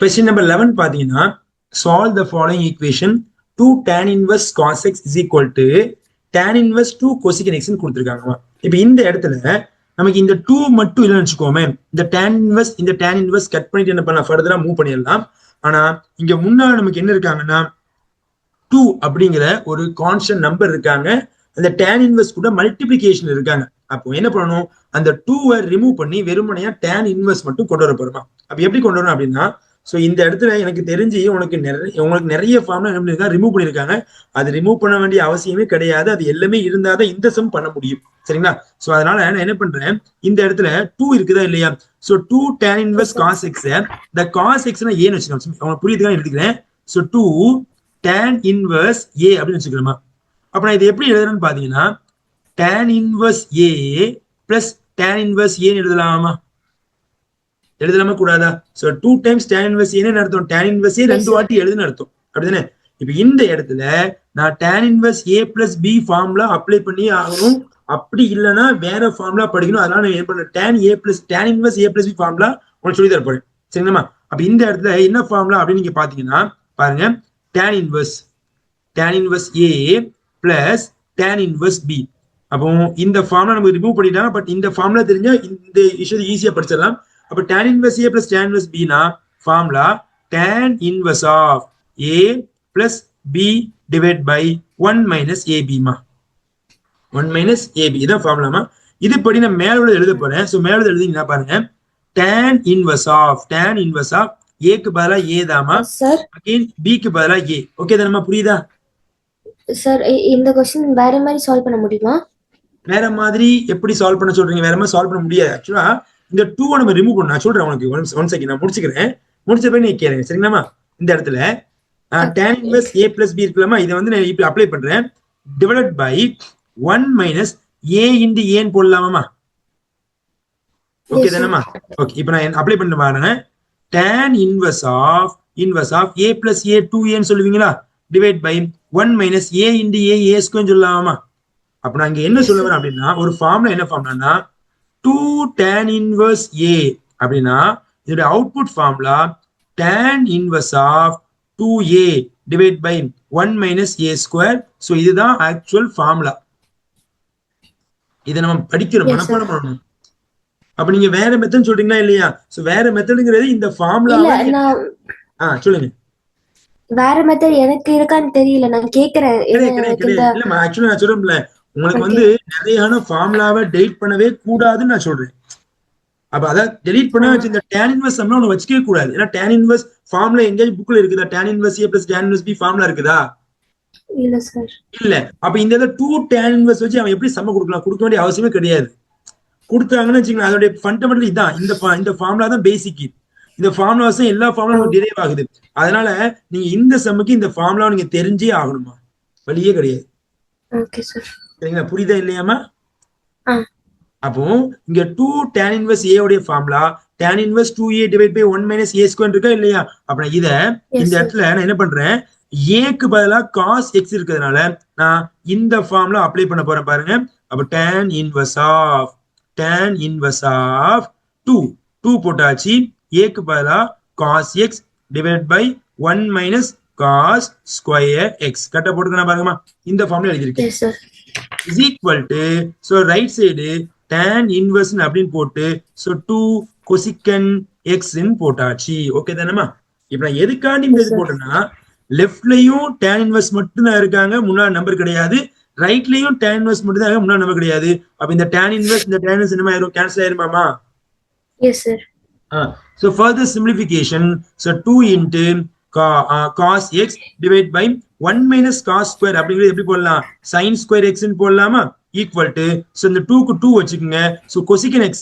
Question number 11 பாத்தீங்கன்னா solve the following equation 2 tan inverse cos x is equal to tan inverse 2 cosecant x ன்னு கொடுத்திருக்காங்க. இப்போ இந்த இடத்துல நமக்கு இந்த 2 மட்டும் இல்லைன்னு வச்சுக்கோமே, இந்த tan inverse கட் பண்ணிட்டு என்ன பண்ணலாம், ஃபர்தரா மூவ் பண்ணிடலாம். ஆனா இங்க முன்னாடி நமக்கு என்ன இருக்காங்கன்னா 2 அப்படிங்கிற ஒரு கான்ஸ்டன்ட் நம்பர் இருக்காங்க, அந்த tan இன்வெர்ஸ் கூட மல்டிபிளிகேஷன் இருக்காங்க. அப்போ என்ன பண்ணணும், அந்த 2-ஐ ரிமூவ் பண்ணி வெறுமனையா tan இன்வெர்ஸ் மட்டும் கொண்டு வர போறோமா. அப்ப எப்படி கொண்டு வரணும் அப்படின்னா, சோ இந்த இடத்துல எனக்கு தெரிஞ்சு உங்களுக்கு நிறைய ஃபார்ம்ல என்ன பண்ணிருக்காங்க, ரிமூவ் பண்ணிருக்காங்க. அது ரிமூவ் பண்ண வேண்டிய அவசியமே கிடையாது, அது எல்லாமே இருந்தாதான் இந்த சம் பண்ண முடியும். சரிங்களா? சோ அதனால நான் என்ன பண்றேன், இந்த இடத்துல 2 இருக்குதா இல்லையா, so 2 tan inverse cos x, இந்த cos x னா ஏன்னு வச்சுக்கோங்க, உங்களுக்கு புரியுதுக்கான எடுத்துக்கிறேன். சோ 2 tan இன்வெர்ஸ் a அப்படின்னு வச்சுக்கலாமா. அப்ப நான் இது எப்படி எழுதுறேன்னு பாத்தீங்கன்னா, tan inverse a plus tan inverse a எழுதலாமா, எழுதலாமா கூடாதா? So 2 times tan inverse a ன்னு அர்த்தம், tan இன்வெர்ஸ் a ரெண்டு வாட்டி எழுதுன்னு அர்த்தம், அப்படிதானே? இப்ப இந்த இடத்துல நான் tan inverse a plus b formula apply பண்ணி ஆகணும். அப்படி இல்லைன்னா வேற ஃபார்முலா படிக்கணும். அதனால நான் என்ன பண்றேன், tan inverse a plus b formula உங்களுக்கு சொல்லி தர போறேன். சரிங்களா? அப்ப இந்த இடத்துல என்ன ஃபார்முலா அப்படின்னு நீங்க பாத்தீங்கன்னா பாருங்க, tan inverse a plus tan inverse b. அப்போ இந்த ஃபார்முலா நம்ம ரிமூவ் பண்ணிட்டாங்க, பட் இந்த ஃபார்முலா தெரிஞ்சா இந்த விஷயத்தை ஈஸியா படிச்சிடலாம். அப்ப tan inverse a plus tan inverse b னா formula tan inverse of a plus b divide by 1 minus ab மா, 1 மைனஸ் ab இதான் ஃபார்முலாமா. இதுபடி நான் மேல உள்ள எழுத போறேன். சோ மேல எழுதிங்கன்னா பாருங்க, tan இன்வெர்ஸ் ஆஃப் a க்கு பதிலா a தாமா, அகைன் b க்கு பதிலா a. ஓகே தானமா, புரியுதா சார்? இந்த क्वेश्चन வேற மாதிரி சால்வ் பண்ண முடியுமா? வேற மாதிரி எப்படி சால்வ் பண்ண சொல்றீங்க? வேற மாதிரி சால்வ் பண்ண முடியாது. ஆக்சுவலா இந்த 2 நம்ம ரிமூவ் பண்ண, நான் சொல்றேன் உங்களுக்கு, ஒன் செகண்ட் நான் முடிச்சுக்கிறேன். முடிச்ச போய் நீங்க கேளுங்க. சரிங்களா? இந்த இடத்துல tan inverse a plus b இருக்கலாமா, இதை வந்து நான் இப்படி அப்ளை பண்றேன். Divided by 1 minus a into a ன்னு போடலாமா? ஓகே தானேமா? ஓகே, இப்போ நான் அப்ளை பண்ண பாருங்க. tan inverse of a plus a 2a ன்னு சொல்லுவீங்களா, divide by 1 minus a into a a square சொல்லலாமா. அப்ப நான் இங்க என்ன சொல்ல வரேன் அப்படின்னா, ஒரு ஃபார்முலா என்ன ஃபார்முலானா 2 tan இன்வெர்ஸ் a அப்படின்னா இதோட output formula tan inverse of 2a divide by 1 minus a square. So இதுதான் ஆக்சுவல் ஃபார்முலா. இதை நம்ம படிக்கிறோம், மனப்பாடம் பண்ணணும். அப்ப நீங்க வேற மெத்தட் சொல்றீங்களா இல்லையா? சோ வேற மெத்தட்ங்கிறது இந்த ஃபார்முலா. சொல்லுங்க. வேற மெத்தட் எனக்கு இருக்கான்னு தெரியல, நான் கேக்குறேன். இல்ல ஆக்சுவலா நான் சொல்றேன்ல, உங்களுக்கு வந்து நிறைய ஃபார்முலாவை டெலீட் பண்ணவே கூடாதுன்னு நான் சொல்றேன். அப்ப அத டெலீட் பண்ண வச்சு இந்த tan இன்வெர்ஸ் சம்லாம் ஒண்ணு வச்சுக்கவே கூடாது. ஏன்னா tan இன்வெர்ஸ் ஃபார்முலா எங்கேயும் புக்ல இருக்குதா? tan inverse a plus tan inverse b formula இருக்குதா? இல்ல சார். இல்ல. அப்ப இந்த 2 tan இன்வெர்ஸ் வச்சு அவன் எப்படி சம்ம கொடுக்கலாம்? கொடுக்க வேண்டிய அவசியமே கிடையாது. கொடுத்தாங்கன்னு வச்சுக்கோங்க, அதோட ஃபண்டமெண்டல் இதான், இந்த ஃபார்முலா தான் பேசிக். இந்த ஃபார்முலாஸ் எல்லா ஃபார்முலா டிரைவ் ஆகுது. அதனால நீங்க இந்த சம்முக்கு இந்த ஃபார்முலா நீங்க தெரிஞ்சே ஆகணுமா, வழியே கிடையாது. Okay sir. சரிங்களா? புரியுதா இல்லையாமா? அப்போ இங்க 2 tan இன்வெர்ஸ் a உடைய formula tan inverse 2a divide by 1 minus a square இருக்கா இல்லையா? அப்ப இத இந்த இடத்துல நான் என்ன பண்றேன், a க்கு பதிலா cos x இருக்கிறதுனால நான் இந்த ஃபார்முலா அப்ளை பண்ண போறேன் பாருங்க. அப்ப tan இன்வெர்ஸ் ஆஃப் 2 போட்டாச்சு, a க்கு பதிலா cos x divide by 1 minus cos square x கட்ட போட்டுக்கணும் பாருங்கம்மா. இந்த ஃபார்முலா எழுதிருக்கேன். is equal to, so right side tan inverse அப்படின்னு போட்டு so 2 cosecant x ன்னு போட்டாச்சு. ஓகே தானேமா? இப்ப நான் எதுக்காண்டி இந்த இது போட்டேன்னா, லெஃப்ட்லயும் tan inverse மட்டும் தான் இருக்காங்க, முன்னாடி நம்பர் கிடையாது. ரைட்லயும் tan inverse மட்டும் தான் முன்னாடி நம்பர் கிடையாது. அப்ப இந்த tan inverse என்ன ஆயிரும், கேன்சல் ஆயிருமாமா? Yes sir. So further simplification, so 2 into cos x divided by 1 minus cos square அப்படிங்கிறது எப்படி போடலாம், sin square x ன்னு போடலாமா, equal to, so இந்த 2 க்கு 2 வச்சுக்கோங்க. so cosecant x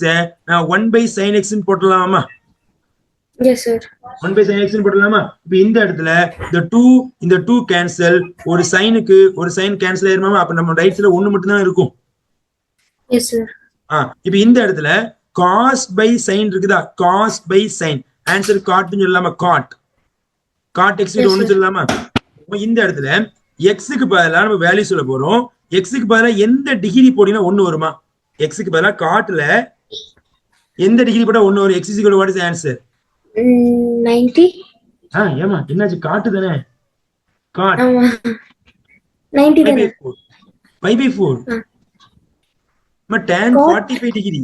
நான் 1 by sin x ன்னு போடலாமா? Yes sir. 1 by sin x ன்னு போடலாமா? இப்போ இந்த இடத்துல இந்த 2 கேன்சல், ஒரு சைனுக்கு ஒரு சைன் கேன்சல் ஆயிருமாமா? அப்ப நம்ம ரைட் சைடுல 1 மட்டும் தான் இருக்கும். Yes sir. இப்போ இந்த இடத்துல cos by sin இருக்குதா, cos by sin answer cot ன்னு சொல்லலாமா, cot x ஒன்னு சொல்லலாமா? இந்த இடத்துல x க்கு பதிலா நம்ம வேல்யூ சொல்ல போறோம். x க்கு பதிலா எந்த டிகிரி போட்டீங்கன்னா 1 வருமா? x க்கு பதிலா cotல எந்த டிகிரி போட்டா 1 வரும்? x is equal to what is the answer? 90. ஏமா என்னாச்சு காட்டு தானே காட் ஆமா 90 5 by தானே 4 5 by 4 tan Cot 45 degree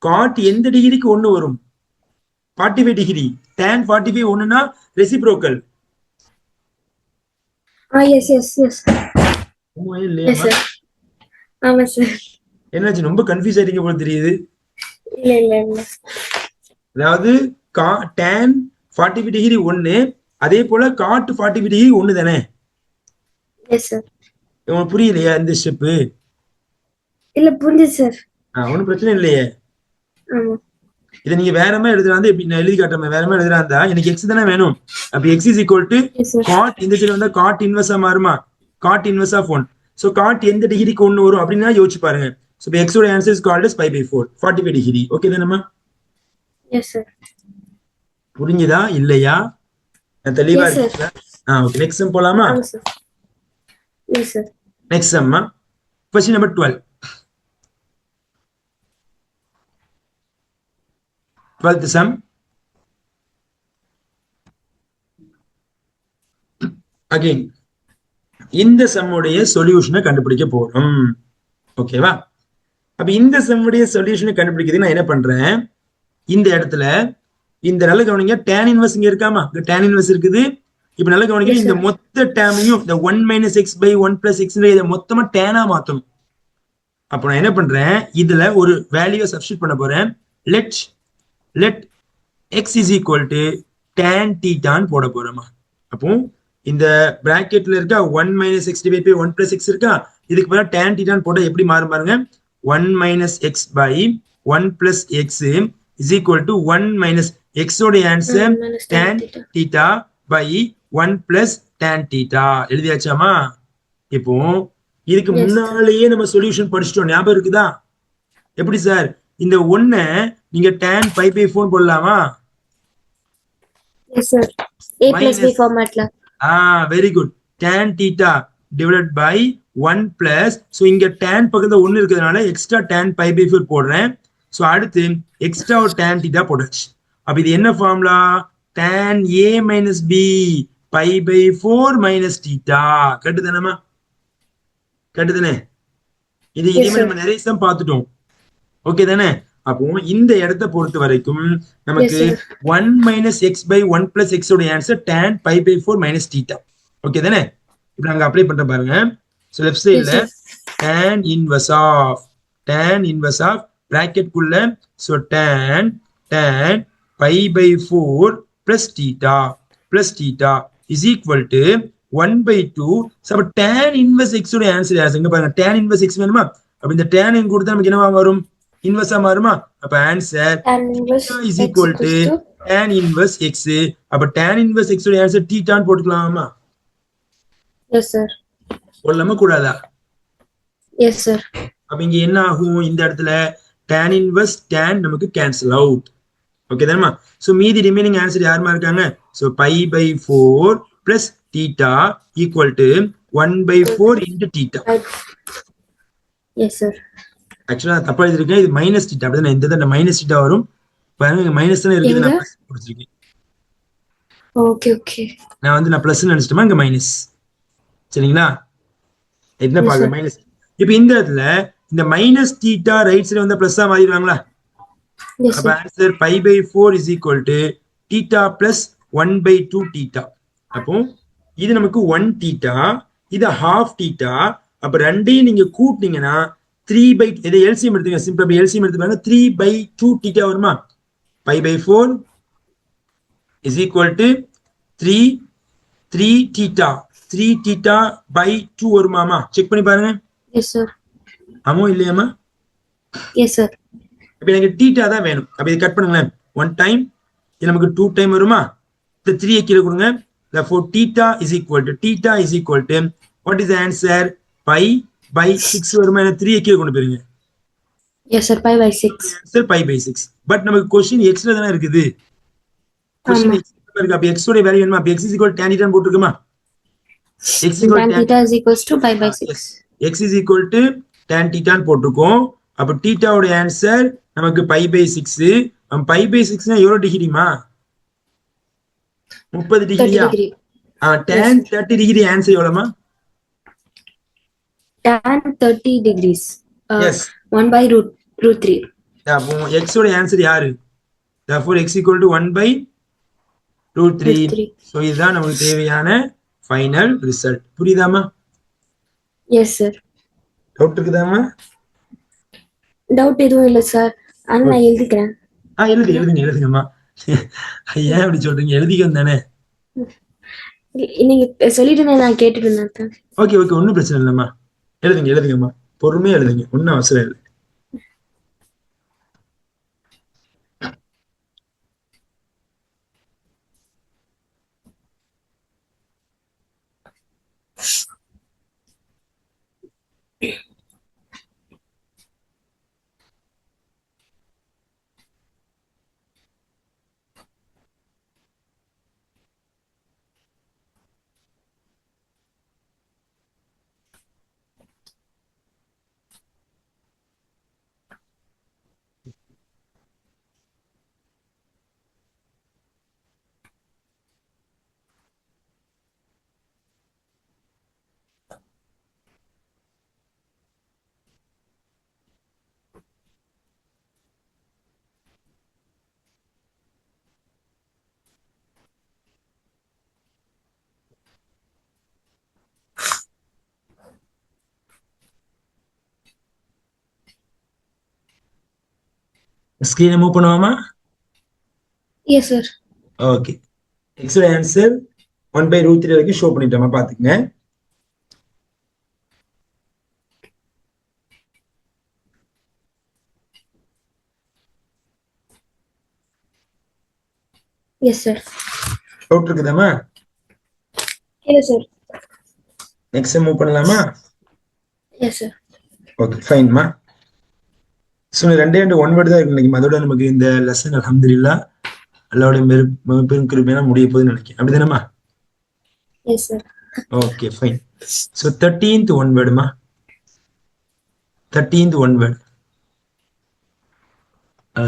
cot எந்த டிகிரிக்கு ஒண்ணு வரும் 45 டிகிரி tan 45 ஒண்ணுனா reciprocal yes yes yes yes இல்லையாமா sir ஆமா சார் என்னாச்சு ரொம்ப கன்ஃபியூஸ் ஆயிட்டீங்க போல தெரியுது இல்ல அதாவது tan 45 டிகிரி ஒண்ணு அதே போல காட் 45 டிகிரி ஒண்ணு தானே எஸ் சார் உங்களுக்கு புரியலையா இந்த ஸ்டெப் இல்ல புரிஞ்சுது சார் ஒன்றும் பிரச்சனை இல்லையே ஆமா இதை நீங்க வேற மாதிரி எழுதுறாங்க இப்படி நான் எழுதி காட்டுறேன் வேற மாதிரி எழுதுறாந்தா எனக்கு எக்ஸ் தானே வேணும் அப்ப x is equal to yes sir cot இந்த சைடு வந்தா காட் இன்வெர்ஸா மாறுமா cot inverse of 1 so cot எந்த டிகிரிக்கு ஒண்ணு வரும் அப்படின்னா யோசிச்சு பாருங்க சோ இப்போ எக்ஸோட answer is called as by by 4 45 degree okay தானேமா எஸ் சார் புரிஞ்சுதா இல்லையா நான் தெளிவா Yes, sir. இருக்கீங்களா ஓகே நெக்ஸ்ட் சம் போலாமா ஆமா சார் எஸ் சார் நெக்ஸ்ட் சம்மா question number 12 12th sum again இந்த சம்முடைய சொல்யூஷனை கண்டுபிடிக்க போறோம் ஓகேவா அப்ப இந்த சம்முடைய சொல்யூஷனை கண்டுபிடிக்கிறது நான் என்ன பண்றேன் இந்த இடத்துல இந்த நல்ல கவனிங்க tan இன்வெர்ஸ் இங்க இருக்காமா இங்க tan இன்வெர்ஸ் இருக்குது இப்ப நல்ல கவனிங்க இந்த மொத்த டேமையும் இந்த 1 - x by 1 + x இதை மொத்தமா tan ஆ மாத்தணும் அப்ப நான் என்ன பண்றேன் இதுல ஒரு வேல்யூவை சப்ஸ்டிட்யூட் பண்ண போறேன் let x is equal to tan theta ன்னு போட போறோமா அப்போ இந்த பிராக்கெட்ல இருக்க 1 - x divided by 1 + x இருக்கா இதுக்கு பதிலா tan theta ன்னு போட்டா எப்படி மாறும் பாருங்க 1 - x by 1 + x is equal to 1 - x ஓட answer tan theta by 1 + tan theta எழுதியாச்சாமா இப்போ இதுக்கு முன்னாலேயே நம்ம சொல்யூஷன் படிச்சிட்டோம் ஞாபகம் இருக்குதா எப்படி சார் இந்த 1 நீங்க tan pi by 4 போடலாமா yes sir a plus b ஃபார்மட்ல very good tan theta divided by 1 plus so இங்க tan பக்கத்துல 1 இருக்கிறதுனால எக்ஸ்ட்ரா tan pi by 4 போடுறேன் சோ அடுத்து எக்ஸ்ட்ரா ஒரு tan theta போடுச்சு அப்ப இது என்ன formula tan a minus b pi by 4 minus theta correct தானே இது இனிமே நம்ம நிறைய சம் பார்த்துட்டோம் ஓகே தானே அப்போ இந்த இடத்தை பொறுத்த வரைக்கும் நமக்கு 1 - x by 1 + x ஓட answer tan pi by 4 minus theta okay தானே இப்போ நாங்க அப்ளை பண்ற பாருங்க சோ லெஃப்ட் சைடுல tan inverse of bracket குள்ள so tan pi by 4 plus theta is equal to 1/2 so tan inverse x ஓட ஆன்சர் யாருங்க பாருங்க tan inverse x வேணுமா அப்ப இந்த tan இங்க கொடுத்தா நமக்கு என்னவா வரும் இன்வெர்ஸா மாறுமா அப்ப answer is equal to tan inverse x அப்ப tan inverse x ஓட ஆன்சர் theta ன்னு போட்டுக்கலாமா எஸ் சார் போடலாமா கூடாதா எஸ் சார் அப்ப இங்க என்ன ஆகும் இந்த இடத்துல tan inverse tan நமக்கு கேன்சல் அவுட் ஓகே தானமா சோ மீதி ரிமைனிங் ஆன்சர் யாருமா இருக்காங்க so pi by 4 plus theta equal to 1/4 into theta yes sir ஆக்சுவலா தப்பா எழுதிருக்கேன் இது மைனஸ் theta அப்படிதான் இந்த இடத்துல மைனஸ் theta வரும் பாருங்க மைனஸ் தானே இருக்குது நான் பிளஸ் கொடுத்திருக்கேன் ஓகே நான் பிளஸ் நினைச்சிட்டேமா இங்க மைனஸ் சரிங்களா என்ன பாருங்க மைனஸ் இப்ப இந்த இடத்துல இந்த மைனஸ் theta ரைட் சைடு வந்தா பிளஸ்ஸா மாறிடுவாங்களா அப்ப answer pi by 4 is equal to theta plus 1/2 theta அப்போ இது நமக்கு 1 theta இது half theta அப்ப ரெண்டையும் நீங்க கூட்டினீங்கன்னா 3/2 இதை எல்சிஎம் எடுத்துங்க சிம்பிளா எல்சிஎம் எடுத்து பாருங்க 3/2 theta வருமா pi by 4 is equal to 3 theta by 2 வருமாமா check பண்ணி பாருங்க எஸ் சார் ஆமோ இல்லையாமா எஸ் சார் அப்ப எனக்கு theta தான் வேணும் அப்ப இதை கட் பண்ணுங்களேன் 1 டைம் இது நமக்கு 2 டைம் வருமா இந்த 3 கீழே கொடுங்க therefore theta is equal to what is the answer pi by 6 வருமா 3 கீழே கொண்டு போயிருங்க yes sir pi by 6 answer pi by 6 but நமக்கு क्वेश्चन x ல தான இருக்குது क्वेश्चन x இருக்கு அப்ப x ஓட வேல்யூ என்னமா x is equal to tan theta ன்னு போட்டுருக்குமா x is equal to tan theta is equals to pi by 6 x is equal to tan theta ன்னு போட்டுருக்கோம் அப்ப theta ஓட ஆன்சர் நமக்கு pi by 6 pi by 6 னா எவ்வளவு டிகிரிமா 30 30 டிகிரியா? degree. tan 30 டிகிரி ஆன்சர் எவ்வளவுமா? Tan 30 degrees. Yes. 1 by root 3. அப்போ x ஓட ஆன்சர் யாரு? therefore x equal to 1 by root 3. Root 3. So இதுதான் நமக்கு தேவையான ஃபைனல் ரிசல்ட். புரியுதாமா? Yes, sir. டவுட் இருக்குதாமா? டவுட் எதுவும் இல்லை சார். ஆனால் நான் எழுதிக்கிறேன். எழுதுங்கம்மா. ஏன் அப்படி சொல்றீங்க? எழுதிக்கணும் தானே. நீங்க சொல்லிட்டு நான் கேட்டுட்டு இருந்தேன். ஓகே ஒன்றும் பிரச்சனை இல்லைம்மா. எழுதுங்கம்மா. பொறுமையா எழுதுங்க. ஒன்றும் அவசரம் இல்லை. ஸ்கிரீனை மூவ் பண்ணுவாமா? Yes sir. ஓகே. x ஓட ஆன்சர் 1 by root 3 வரைக்கும் ஷோ பண்ணிட்டோமா? பாத்துக்கங்க. Yes sir. டவுட் இருக்குதாமா? இல்ல சார். நெக்ஸ்ட் மூவ் பண்ணலாமா? Yes sir. ஓகே ஃபைன்மா. ஸோ 2 1 வேர்டு தான் இருக்கு இன்னைக்கு. அதோட நமக்கு இந்த லெசன் அல்ஹம்துலில்லாஹ் அல்லாஹ்வுடைய பெரும் கிருபையால முடிய போகுதுன்னு நினைக்கிறேன். அப்படிதானேம்மா? Yes sir. Okay fine. So 13th one வேர்டுமா? 13th one word.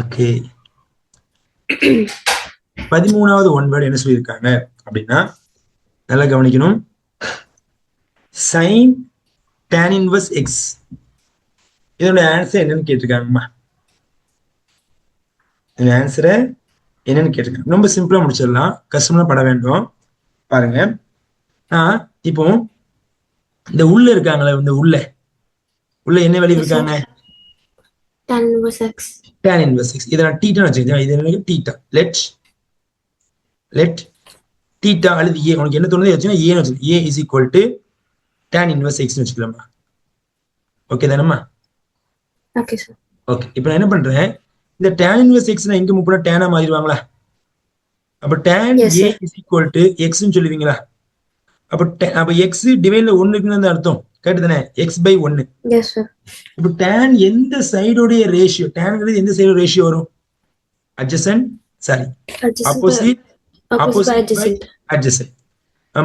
ஓகே. 13வது ஒன் வேர்டு என்ன சொல்லியிருக்காங்க அப்படின்னா, நல்லா கவனிக்கணும். sin tan inverse x. இதோட ஆன்சர் என்னன்னு கேட்டிருக்காங்கம்மா. இந்த ஆன்சரை என்னன்னு கேட்டிருக்காங்க. ரொம்ப சிம்பிளா முடிச்சிடலாம், கஷ்டம்லாம் பட வேண்டும். பாருங்க, இப்போ இந்த உள்ள இருக்காங்களே, இந்த உள்ள என்ன வேல்யூ இருக்காங்க? tan inverse x. tan inverse x. இதை நான் தீட்டான்னு வச்சுக்கிறேன். இது என்ன? தீட்டா. லெட் தீட்டா அல்லது ஏ, உனக்கு என்ன தோணுது வச்சுன்னா ஏன்னு வச்சுக்கணும். A is equal to tan inverse x ன்னு வச்சுக்கலாமா? ஓகே தானேம்மா? Okay sir. ஓகே. இப்போ நான் என்ன பண்றேன், இந்த tan inverse x நான் எங்க மூவ் பண்ணா tan மாறிடுவாங்களா? அப்ப tan a is equal to x ன்னு சொல்லுவீங்களா? அப்ப x டிவைட்ல 1 இருக்குன்னு அர்த்தம். கரெக்ட் தானே? x by 1. Yes sir. இப்போ tan எந்த சைடோட ரேஷியோ? tanங்கிறது எந்த சைடோட ரேஷியோ வரும்? adjacent, sorry, opposite by adjacent.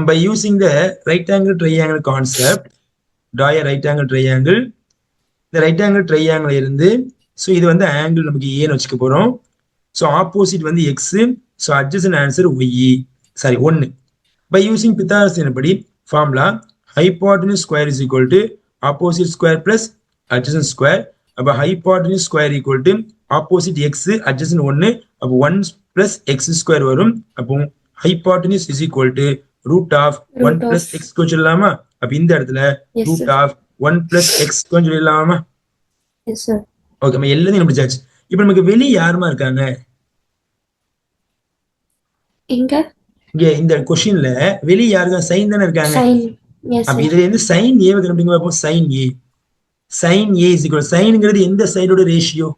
By using the right angle triangle concept, draw a right angle triangle. இந்த ரைட் ஆங்கிள் ட்ரையாங்கிள் இருந்து, ஸோ இது வந்து ஆங்கிள் நமக்கு ஏன்னு வச்சுக்க போறோம். ஸோ ஆப்போசிட் வந்து x, so adjacent answer y, sorry 1. By using Pythagoras படி formula hypotenuse square is equal to opposite square plus adjacent square. அப்போ hypotenuse square equal to opposite x adjacent 1. அப்போ 1 பிளஸ் எக்ஸ் ஸ்கொயர் வரும். அப்போ hypotenuse is equal to root of 1 plus x சொல்லலாமா? அப்போ இந்த இடத்துல root of 1 plus x கொஞ்சம் சொல்லலாமா? S sir. ஓகே, நம்ம எல்லாத்தையும் முடிச்சாச்சு. இப்போ நமக்கு வெளிய யாருமா இருக்காங்க? இங்க இந்த क्वेश्चनல வெளிய யாருங்க? sin தான இருக்காங்க. அப்ப இதுல இருந்து sin a வை கண்டுபிடிங்க பாப்போம். sin a is equal sinங்கிறது எந்த சைடோட ratio?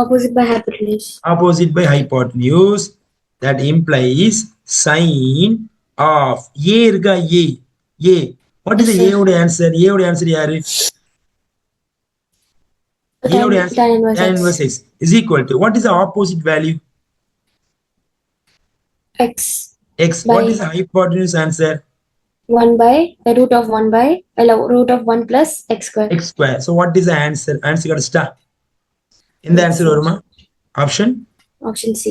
opposite by hypotenuse. Opposite by hypotenuse. That implies sin of a இருக்கா? a. What is the a ஓட ஆன்சர்? a ஓட ஆன்சர் யாரு? a ஓட answer tan inverse x is equal to what is the opposite value? x. What is the hypotenuse answer? 1 by the root of 1 by root of 1 plus x square. x square. So what is the answer? Answer got star. In the answer வருமா? Option C.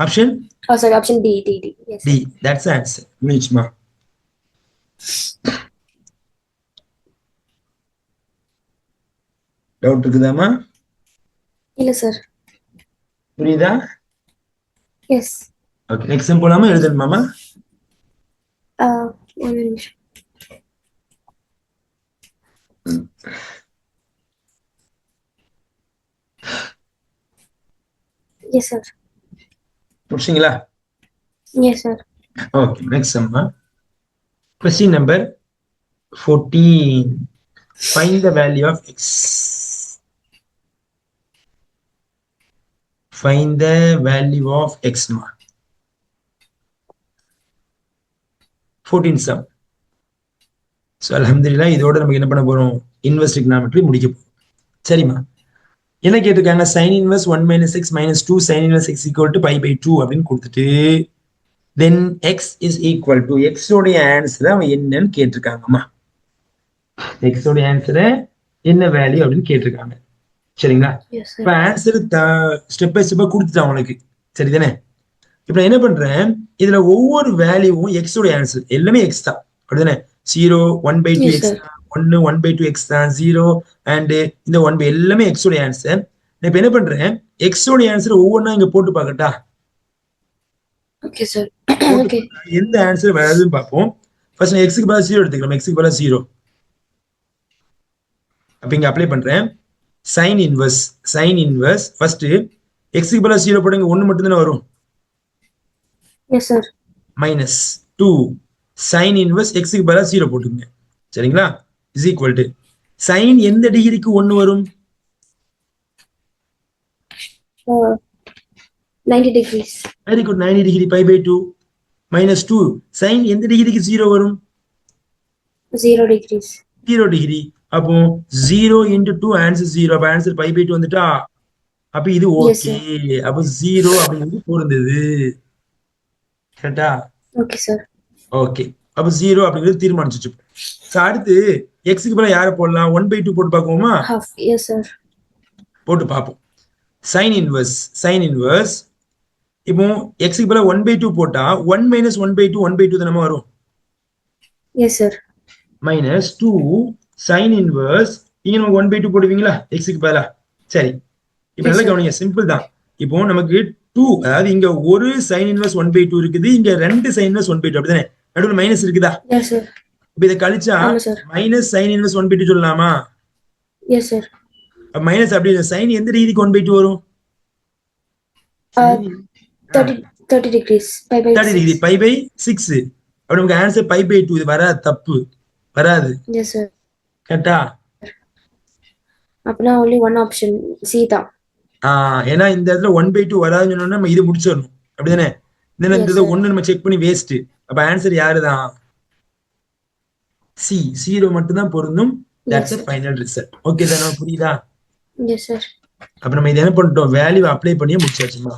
Option Oh, sorry, option D, D, D. Yes. D. That's answer. முடிச்சுமா? Doubt இருக்குதாமா? இல்ல sir. புரியுதா? S. Okay, next sum போலாமா, எழுதணுமாமா? ஒரு நிமிஷம். Yes sir. முடிச்சிங்களா? Yes sir. ஓகே, நெக்ஸ்ட் சம்மா. Question number 14. Find the value of x. Find the value of x ma. 14 sum. So alhamdulillah இதோட நமக்கு என்ன பண்ண போறோம், இன்வெர்ஸ் trigonometry முடிக்க போறோம். சரிமா? என்ன கேட்டிருக்காங்க, sin inverse 1 minus x minus 2 sin inverse x equal to pi by 2 அப்படின்னு கொடுத்துட்டு then x is equal to x உடைய ஆன்சர் அவன் என்னன்னு கேட்டிருக்காங்கம்மா. x உடைய ஆன்சர் என்ன வேல்யூ அப்படின்னு கேட்டிருக்காங்க. சரிங்களா? இப்ப ஆன்சர் ஸ்டெப் பை ஸ்டெப்பா கொடுத்துட்டான் உனக்கு. சரிதானே? இப்ப நான் என்ன பண்றேன், இதுல ஒவ்வொரு வேல்யூவும் x உடைய ஆன்சர் எல்லாமே x தான். அப்படிதானே? 0 1/2 x தான், 1 1/2 x தான், 0 அண்ட் இந்த 1 எல்லாமே x உடைய ஆன்சர். நான் இப்ப என்ன பண்றேன், x உடைய ஆன்சர் ஒவ்வொன்றா இங்க போட்டு பார்க்கட்டா? Okay sir. ஓகே. எந்த ஆன்சர் வருதுன்னு பார்ப்போம். ஃபர்ஸ்ட் நான் x க்கு பதிலா 0 எடுத்துக்கலாம். x க்கு பதிலா 0. அப்ப இங்க அப்ளை பண்றேன். sin inverse ஃபர்ஸ்ட் x க்கு பதிலா 0 போடுங்க, 1 மட்டும் தான வரும். Yes sir. minus 2 sin inverse x க்கு பதிலா 0 போட்டுங்க. சரிங்களா? is equal to sin எந்த டிகிரிக்கு 1 வரும்? 90 degrees. Very good, 90 degree. pi by 2 minus 2 sin எந்த டிகிரிக்கு 0 வரும்? 0 degrees. 0 டிகிரி. அப்போ 0 into 2 ஆன்சர் 0. அப்ப ஆன்சர் pi by 2 வந்துட்டா. அப்ப இது ஓகே. அப்ப 0 அப்படிங்கிறது பொருந்தது. கரெக்டா? Okay sir. ஓகே, அப்ப 0 அப்படிங்கிறது தீர்மானிச்சு. அடுத்து x க்கு பதிலா யாரை போடலாம்? 1/2 போட்டு பார்ப்போமா? half. Yes sir. போட்டு பார்ப்போம். sin inverse இப்போ x க்கு பதிலா 1/2 போட்டா 1 minus 1/2 1/2 தானே வரும். Yes sir. minus 2 sin inverse இங்க நமக்கு 1/2 போடுவீங்களா x க்கு பதிலா? சரி, இப்போ நல்லா கவனிங்க, சிம்பிள் தான். இப்போ நமக்கு 2, அதாவது இங்க ஒரு sin inverse 1/2 இருக்குது, இங்க 2 sin inverse 1/2. அப்படிதானே? நடுவுல மைனஸ் இருக்குதா? Yes sir. இப்போ இத கழிச்சா மைனஸ் sin inverse 1/2 சொல்லலாமா? Yes sir. அப்ப மைனஸ் அப்படி sin எந்த டிகிரிக்கு 1/2 வரும்? 30 degrees. Pi by 30 degree. pi by 6. அப்ப நமக்கு ஆன்சர் pi by 2. இது வராது, தப்பு வராது. Yes sir. கரெக்ட்டா? அப்பனா only one option C தான். ஏன்னா இந்த இடத்துல 1/2 வராதுன்னு சொன்னா நம்ம இது முடிச்சிடணும். அப்படிதானே? இந்த இடத்துல 1 நம்ம செக் பண்ணி வேஸ்ட். அப்ப ஆன்சர் யாருதான்? சி. 0 மட்டும் தான் பொருந்தும். That's a final result. Okay தானே? புரியுதா? Yes sir. அப்ப நம்ம இதை என்ன பண்ணிட்டோம், வேல்யூ அப்ளை பண்ணியே முடிச்சாச்சுமா.